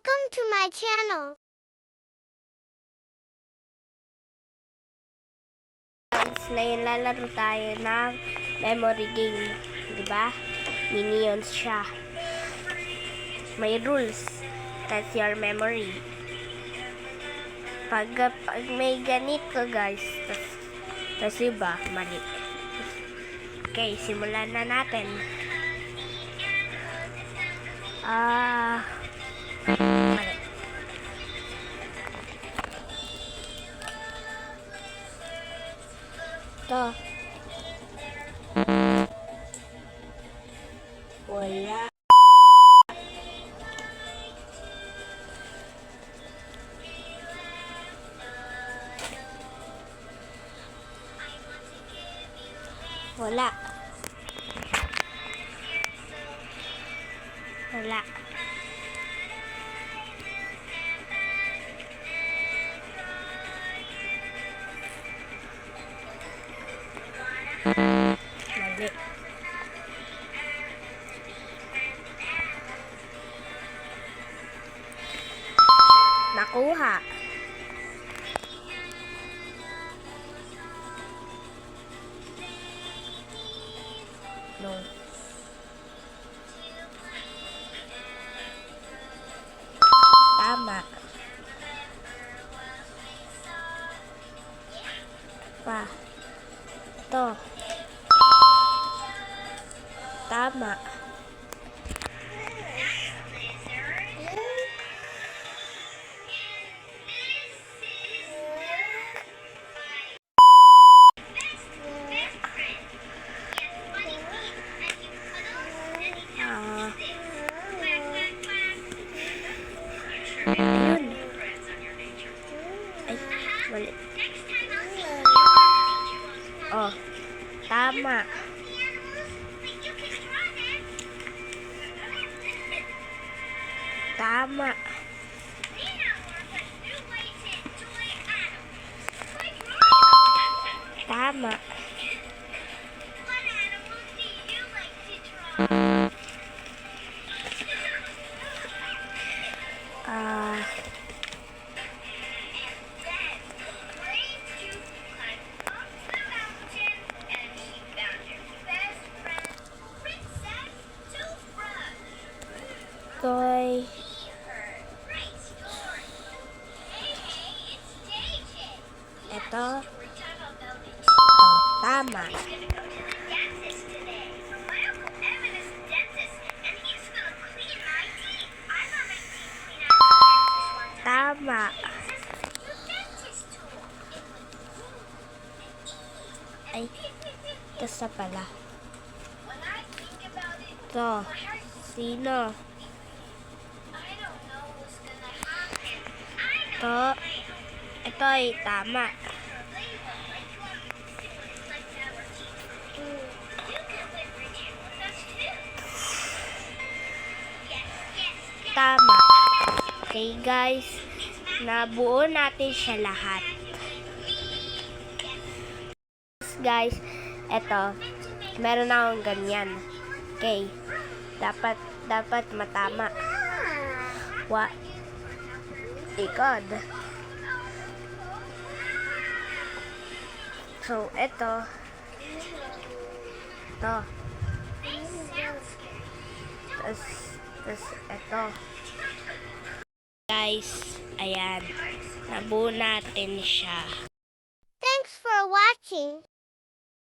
Welcome to my channel. Ngayon lalaro tayo ng memory game, di ba? Minions siya. May rules. That's your memory. Pag may ganito guys, tas iba, mali. Okay, simulan na natin. Mali. Ito. Wala. Wala. Wala. Mali. Nakuha. No. Tama. Pa. Ito. Tama. Ayun. Ay, mali. Oh, tama. Tama. Tama. Toy. Ito. Tama. Tama. Ay, kasi pala. Ito. Sino? Ito ay tama. Tama. Okay guys, nabuo natin siya lahat. Guys, eto, meron akong ganyan. Okay, dapat matama. Ikod. So, ito. Tas ito. Guys, ayan. Nabuo natin siya. Thanks for watching.